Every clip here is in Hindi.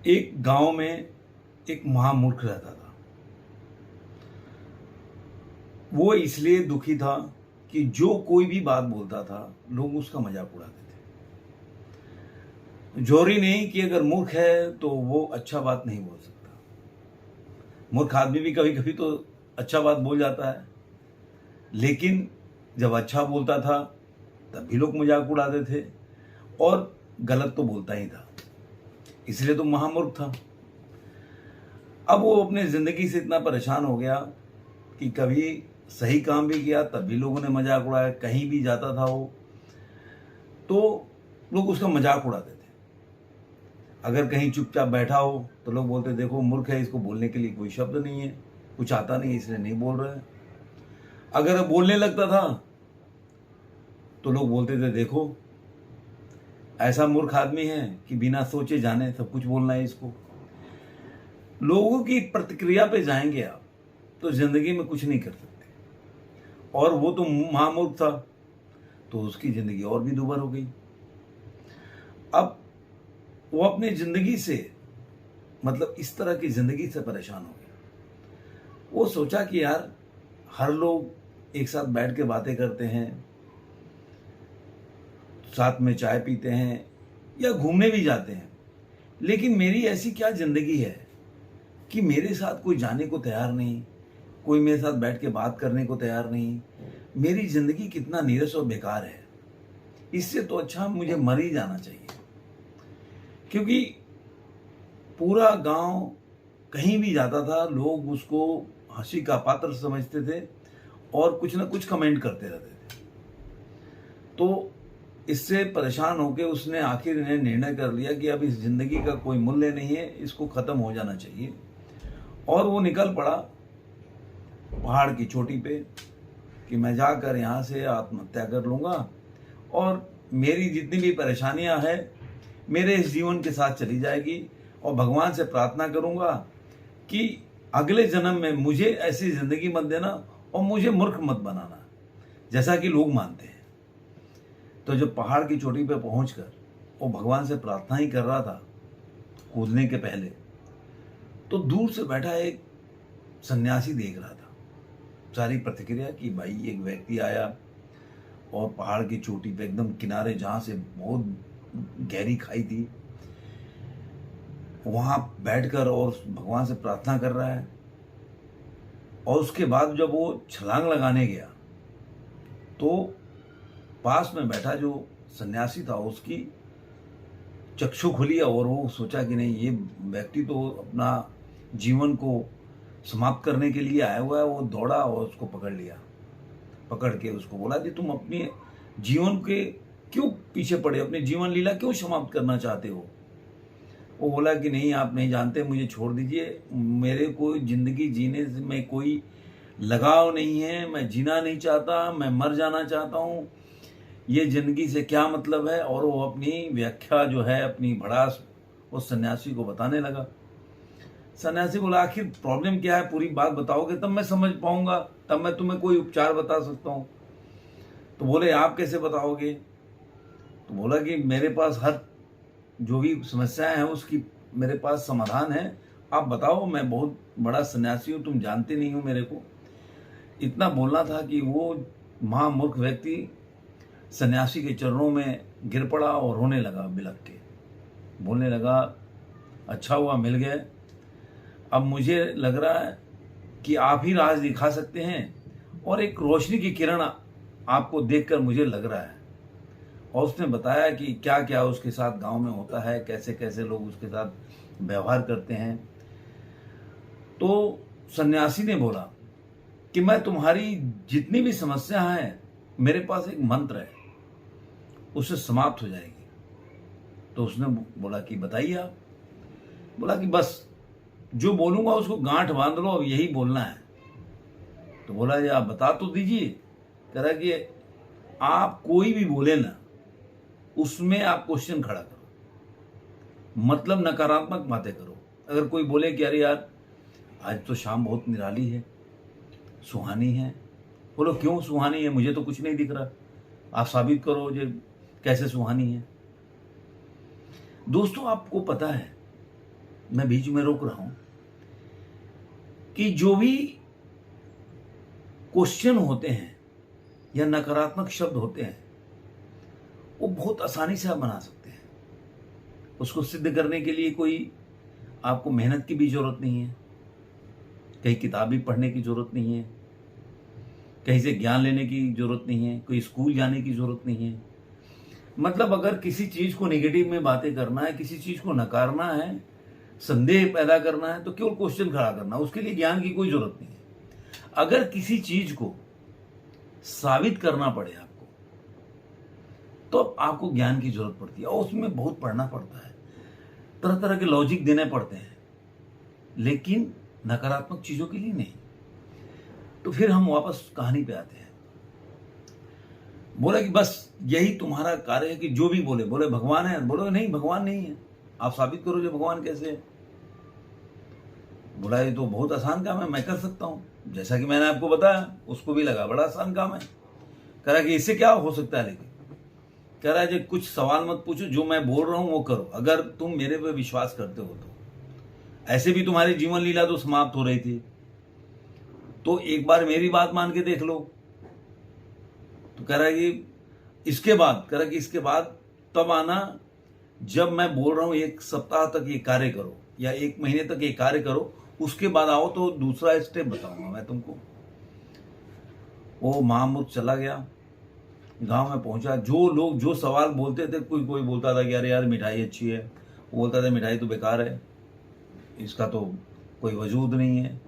एक गांव में एक महामूर्ख रहता था। वो इसलिए दुखी था कि जो कोई भी बात बोलता था लोग उसका मजाक उड़ाते थे। जोरी नहीं कि अगर मूर्ख है तो वो अच्छा बात नहीं बोल सकता। मूर्ख आदमी भी कभी कभी तो अच्छा बात बोल जाता है, लेकिन जब अच्छा बोलता था तब भी लोग मजाक उड़ाते थे और गलत तो बोलता ही था, इसलिए तो महामूर्ख था। अब वो अपने जिंदगी से इतना परेशान हो गया कि कभी सही काम भी किया तब भी लोगों ने मजाक उड़ाया, कहीं भी जाता था वो तो लोग उसका मजाक उड़ाते थे। अगर कहीं चुपचाप बैठा हो तो लोग बोलते देखो मूर्ख है, इसको बोलने के लिए कोई शब्द नहीं है, कुछ आता नहीं इसलिए नहीं बोल रहा है। अगर वो बोलने लगता था तो लोग बोलते थे देखो ऐसा मूर्ख आदमी है कि बिना सोचे जाने सब कुछ बोलना है इसको। लोगों की प्रतिक्रिया पे जाएंगे आप तो जिंदगी में कुछ नहीं कर सकते। और वो तो महामूर्ख था तो उसकी जिंदगी और भी दुभर हो गई। अब वो अपनी जिंदगी से मतलब इस तरह की जिंदगी से परेशान हो गया। वो सोचा कि यार हर लोग एक साथ बैठ के बातें करते हैं, साथ में चाय पीते हैं या घूमने भी जाते हैं, लेकिन मेरी ऐसी क्या जिंदगी है कि मेरे साथ कोई जाने को तैयार नहीं, कोई मेरे साथ बैठ के बात करने को तैयार नहीं। मेरी जिंदगी कितना नीरस और बेकार है। इससे तो अच्छा मुझे मर ही जाना चाहिए। क्योंकि पूरा गांव कहीं भी जाता था लोग उसको हंसी का पात्र समझते थे और कुछ ना कुछ कमेंट करते रहते थे। तो इससे परेशान होकर उसने आखिर ने निर्णय कर लिया कि अब इस जिंदगी का कोई मूल्य नहीं है, इसको खत्म हो जाना चाहिए। और वो निकल पड़ा पहाड़ की चोटी पे कि मैं जाकर यहाँ से आत्महत्या कर लूँगा और मेरी जितनी भी परेशानियाँ हैं मेरे इस जीवन के साथ चली जाएगी, और भगवान से प्रार्थना करूँगा कि अगले जन्म में मुझे ऐसी ज़िंदगी मत देना और मुझे मूर्ख मत बनाना जैसा कि लोग मानते हैं। तो जब पहाड़ की चोटी पे पहुंचकर वो भगवान से प्रार्थना ही कर रहा था कूदने के पहले, तो दूर से बैठा एक सन्यासी देख रहा था सारी प्रतिक्रिया कि भाई एक व्यक्ति आया और पहाड़ की चोटी पे एकदम किनारे जहाँ से बहुत गहरी खाई थी वहाँ बैठकर और भगवान से प्रार्थना कर रहा है। और उसके बाद जब वो छलांग लगाने गया तो पास में बैठा जो सन्यासी था उसकी चक्षु खुली और वो सोचा कि नहीं, ये व्यक्ति तो अपना जीवन को समाप्त करने के लिए आया हुआ है। वो दौड़ा और उसको पकड़ लिया। पकड़ के उसको बोला कि तुम अपने जीवन के क्यों पीछे पड़े, अपनी जीवन लीला क्यों समाप्त करना चाहते हो। वो बोला कि नहीं, आप नहीं जानते, मुझे छोड़ दीजिए, मेरे को जिंदगी जीने में कोई लगाव नहीं है, मैं जीना नहीं चाहता, मैं मर जाना चाहता हूँ, ये जिंदगी से क्या मतलब है। और वो अपनी व्याख्या जो है अपनी भड़ास उस सन्यासी को बताने लगा। सन्यासी बोला आखिर प्रॉब्लम क्या है, पूरी बात बताओगे तब मैं समझ पाऊंगा, तब मैं तुम्हें कोई उपचार बता सकता हूँ। तो बोले आप कैसे बताओगे। तो बोला कि मेरे पास हर जो भी समस्याएं हैं उसकी मेरे पास समाधान है, आप बताओ, मैं बहुत बड़ा सन्यासी हूँ, तुम जानते नहीं हो मेरे को। इतना बोलना था कि वो महामूर्ख व्यक्ति सन्यासी के चरणों में गिर पड़ा और रोने लगा बिलख के। बोलने लगा अच्छा हुआ मिल गए, अब मुझे लग रहा है कि आप ही राज दिखा सकते हैं और एक रोशनी की किरण आपको देखकर मुझे लग रहा है। और उसने बताया कि क्या क्या उसके साथ गांव में होता है, कैसे कैसे लोग उसके साथ व्यवहार करते हैं। तो सन्यासी ने बोला कि मैं तुम्हारी जितनी भी समस्या हैं, मेरे पास एक मंत्र है, उससे समाप्त हो जाएगी। तो उसने बोला कि बताइए आप। बोला कि बस जो बोलूंगा उसको गांठ बांध लो, अब यही बोलना है। तो बोला जी आप बता तो दीजिए। कह रहा कि आप कोई भी बोले ना उसमें आप क्वेश्चन खड़ा करो, मतलब नकारात्मक बातें करो। अगर कोई बोले कि अरे यार आज तो शाम बहुत निराली है, सुहानी है, बोलो क्यों सुहानी है, मुझे तो कुछ नहीं दिख रहा, आप साबित करो जो कैसे सुहानी है। दोस्तों आपको पता है मैं बीच में रोक रहा हूं कि जो भी क्वेश्चन होते हैं या नकारात्मक शब्द होते हैं वो बहुत आसानी से आप बना सकते हैं। उसको सिद्ध करने के लिए कोई आपको मेहनत की भी जरूरत नहीं है, कहीं किताब भी पढ़ने की जरूरत नहीं है, कहीं से ज्ञान लेने की जरूरत नहीं है, कोई स्कूल जाने की जरूरत नहीं है। मतलब अगर किसी चीज को नेगेटिव में बातें करना है, किसी चीज को नकारना है, संदेह पैदा करना है, तो केवल क्वेश्चन खड़ा करना, उसके लिए ज्ञान की कोई जरूरत नहीं है। अगर किसी चीज को साबित करना पड़े आपको, तो आपको ज्ञान की जरूरत पड़ती है और उसमें बहुत पढ़ना पड़ता है, तरह तरह के लॉजिक देने पड़ते हैं, लेकिन नकारात्मक चीजों के लिए नहीं। तो फिर हम वापस कहानी पे आते हैं। बोले कि बस यही तुम्हारा कार्य है कि जो भी बोले बोले भगवान है, बोले नहीं भगवान नहीं है, आप साबित करो जो भगवान कैसे है। बोला ये तो बहुत आसान काम है, मैं कर सकता हूं, जैसा कि मैंने आपको बताया उसको भी लगा बड़ा आसान काम है। कह रहा कि इससे क्या हो सकता है, लेकिन कह रहा है कुछ सवाल मत पूछो, जो मैं बोल रहा हूं वो करो, अगर तुम मेरे पे विश्वास करते हो तो। ऐसे भी तुम्हारी जीवन लीला तो समाप्त हो रही थी, तो एक बार मेरी बात मान के देख लो। तो कह रहा है कि इसके बाद, कह रहा कि इसके बाद तब आना जब मैं बोल रहा हूं 1 सप्ताह तक ये कार्य करो या 1 महीने तक ये कार्य करो, उसके बाद आओ तो दूसरा स्टेप बताऊंगा मैं तुमको। वो महामूर्ख चला गया, गांव में पहुंचा। जो लोग जो सवाल बोलते थे, कोई कोई बोलता था कि अरे यार मिठाई अच्छी है, वो बोलता था मिठाई तो बेकार है, इसका तो कोई वजूद नहीं है,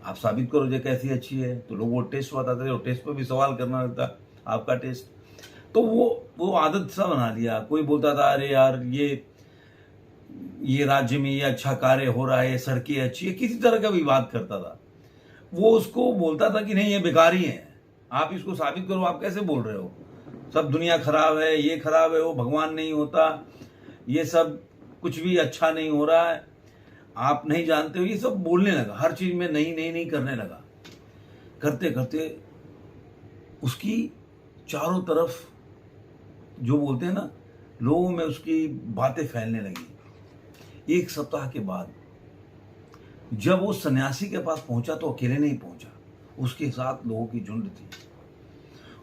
आप साबित करो जो कैसी अच्छी है। तो लोग वो टेस्ट बताते थे, और टेस्ट पर भी सवाल करना रहता, आपका टेस्ट। तो वो आदत सा बना लिया। कोई बोलता था अरे यार ये राज्य में ये अच्छा कार्य हो रहा है, सड़कें अच्छी है, किसी तरह का विवाद करता था। वो उसको बोलता था कि नहीं ये बेकार ही है, आप इसको साबित करो, आप कैसे बोल रहे हो, सब दुनिया खराब है, ये खराब है, वो भगवान नहीं होता, ये सब कुछ भी अच्छा नहीं हो रहा है, आप नहीं जानते हो, ये सब बोलने लगा। हर चीज में नहीं करने लगा। करते करते उसकी चारों तरफ जो बोलते हैं ना, लोगों में उसकी बातें फैलने लगी। 1 सप्ताह के बाद जब वो सन्यासी के पास पहुंचा तो अकेले नहीं पहुंचा, उसके साथ लोगों की झुंड थी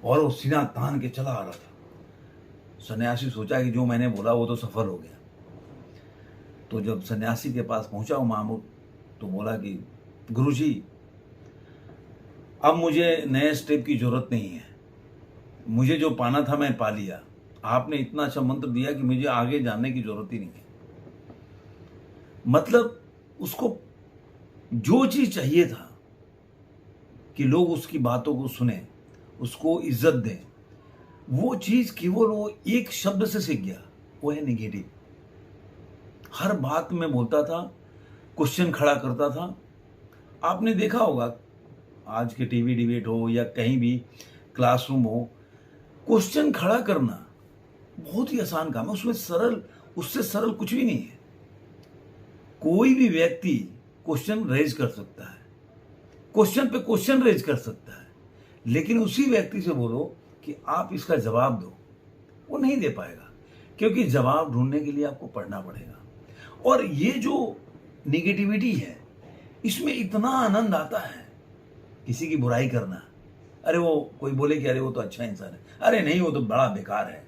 और वो सीना तान के चला आ रहा था। सन्यासी सोचा कि जो मैंने बोला वो तो सफल हो गया। तो जब सन्यासी के पास पहुंचा वो मामूद, तो बोला कि गुरुजी अब मुझे नए स्टेप की जरूरत नहीं है, मुझे जो पाना था मैं पा लिया, आपने इतना अच्छा मंत्र दिया कि मुझे आगे जानने की जरूरत ही नहीं है। मतलब उसको जो चीज चाहिए था कि लोग उसकी बातों को सुने, उसको इज्जत दें, वो चीज केवल वो एक शब्द से सीख गया, वो है निगेटिव। हर बात में बोलता था, क्वेश्चन खड़ा करता था। आपने देखा होगा आज के टीवी डिबेट हो या कहीं भी क्लासरूम हो, क्वेश्चन खड़ा करना बहुत ही आसान काम है, उससे सरल कुछ भी नहीं है। कोई भी व्यक्ति क्वेश्चन रेज कर सकता है, क्वेश्चन पे क्वेश्चन रेज कर सकता है, लेकिन उसी व्यक्ति से बोलो कि आप इसका जवाब दो, वो नहीं दे पाएगा, क्योंकि जवाब ढूंढने के लिए आपको पढ़ना पड़ेगा। और ये जो निगेटिविटी है, इसमें इतना आनंद आता है, किसी की बुराई करना। अरे वो कोई बोले कि अरे वो तो अच्छा इंसान है, अरे नहीं वो तो बड़ा बेकार है।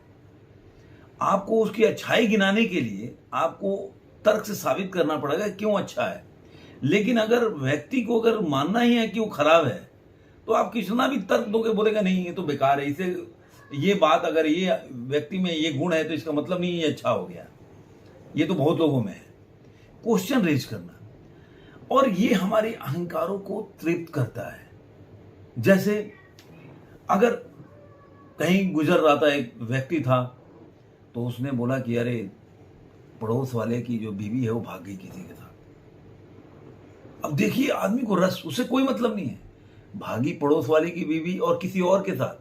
आपको उसकी अच्छाई गिनाने के लिए आपको तर्क से साबित करना पड़ेगा क्यों अच्छा है। लेकिन अगर व्यक्ति को अगर मानना ही है कि वो खराब है, तो आप कितना भी तर्क दोगे, बोलेगा नहीं ये तो बेकार है, इसे ये बात, अगर ये व्यक्ति में ये गुण है तो इसका मतलब नहीं ये अच्छा हो गया, ये तो बहुत लोगों में है। क्वेश्चन रेज करना, और ये हमारे अहंकारों को तृप्त करता है। जैसे अगर कहीं गुजर रहा था, एक व्यक्ति था, तो उसने बोला कि अरे पड़ोस वाले की जो बीवी है वो भाग गई किसी के साथ। अब देखिए आदमी को रस, उससे कोई मतलब नहीं है, भागी पड़ोस वाले की बीवी और किसी और के साथ,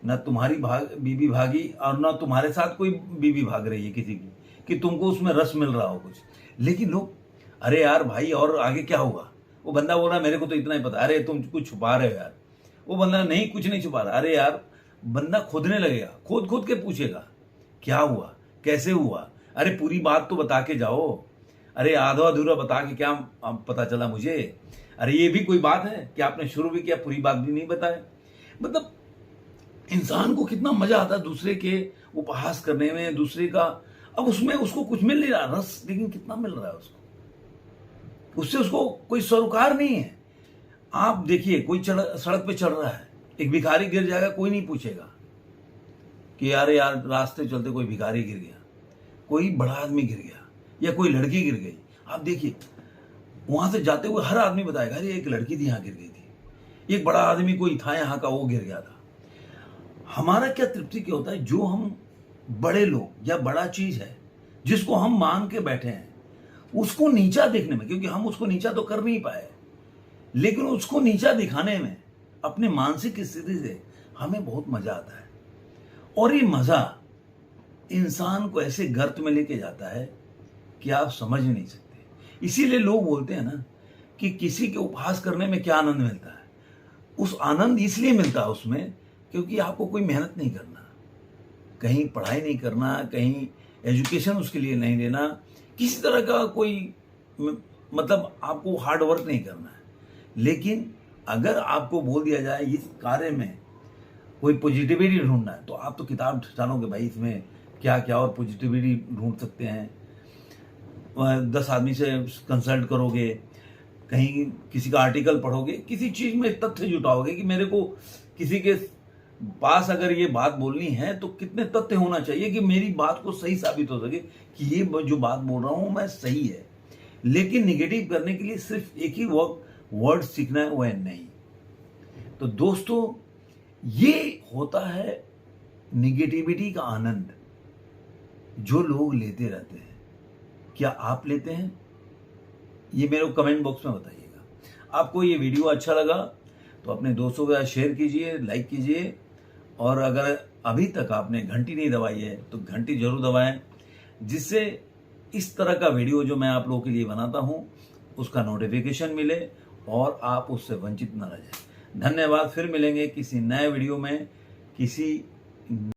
ना तुम्हारी बीवी भागी और ना तुम्हारे साथ कोई बीवी भाग रही है किसी की, कि तुमको उसमें रस मिल रहा हो कुछ। लेकिन लोग अरे यार भाई और आगे क्या हुआ, वो बंदा बोल रहा मेरे को तो इतना ही पता, अरे तुम कुछ छुपा रहे हो यार। वो बंदा नहीं कुछ नहीं छुपा रहा, अरे यार बंदा खोदने लगेगा, खोद के पूछेगा क्या हुआ कैसे हुआ, अरे पूरी बात तो बता के जाओ। अरे आधा अधूरा बता के क्या पता चला मुझे? अरे ये भी कोई बात है कि आपने शुरू भी किया, पूरी बात भी नहीं बताए? मतलब इंसान को कितना मजा आता है दूसरे के उपहास करने में, दूसरे का। अब उसमें उसको कुछ मिल नहीं रहा रस, लेकिन कितना मिल रहा है उसको, उससे उसको कोई सरोकार नहीं है। आप देखिए, कोई सड़क पे चल रहा है, एक भिखारी गिर जाएगा, कोई नहीं पूछेगा कि यार रास्ते चलते कोई भिखारी गिर गया, कोई बड़ा आदमी गिर गया या कोई लड़की गिर गई। आप देखिए, वहां से जाते हुए हर आदमी बताएगा अरे एक लड़की थी, यहाँ गिर गई थी, एक बड़ा आदमी कोई था यहाँ का, वो गिर गया था। हमारा क्या तृप्ति क्या होता है? जो हम बड़े लोग या बड़ा चीज है जिसको हम मान के बैठे हैं, उसको नीचा देखने में, क्योंकि हम उसको नीचा तो कर नहीं पाए, लेकिन उसको नीचा दिखाने में अपने मानसिक स्थिति से हमें बहुत मजा आता है। और ये मजा इंसान को ऐसे गर्त में लेके जाता है कि आप समझ नहीं सकते। इसीलिए लोग बोलते हैं ना कि किसी के उपहास करने में क्या आनंद मिलता है। उस आनंद इसलिए मिलता है उसमें क्योंकि आपको कोई मेहनत नहीं करना, कहीं पढ़ाई नहीं करना, कहीं एजुकेशन उसके लिए नहीं लेना, किसी तरह का कोई मतलब आपको हार्ड वर्क नहीं करना है। लेकिन अगर आपको बोल दिया जाए इस कार्य में कोई पॉजिटिविटी ढूंढना है, तो आप तो किताब डालोगे भाई, इसमें क्या क्या और पॉजिटिविटी ढूंढ सकते हैं। 10 आदमी से कंसल्ट करोगे, कहीं किसी का आर्टिकल पढ़ोगे, किसी चीज में तथ्य जुटाओगे कि मेरे को किसी के पास अगर ये बात बोलनी है तो कितने तथ्य होना चाहिए कि मेरी बात को सही साबित हो सके कि ये जो बात बोल रहा हूं मैं सही है। लेकिन निगेटिव करने के लिए सिर्फ एक ही वर्ड सीखना है, वह नहीं। तो दोस्तों, ये होता है निगेटिविटी का आनंद जो लोग लेते रहते हैं। क्या आप लेते हैं? ये मेरे को कमेंट बॉक्स में बताइएगा। आपको ये वीडियो अच्छा लगा तो अपने दोस्तों के साथ शेयर कीजिए, लाइक कीजिए, और अगर अभी तक आपने घंटी नहीं दबाई है तो घंटी जरूर दबाएं, जिससे इस तरह का वीडियो जो मैं आप लोगों के लिए बनाता हूं उसका नोटिफिकेशन मिले और आप उससे वंचित न रह जाए। धन्यवाद। फिर मिलेंगे किसी नए वीडियो में, किसी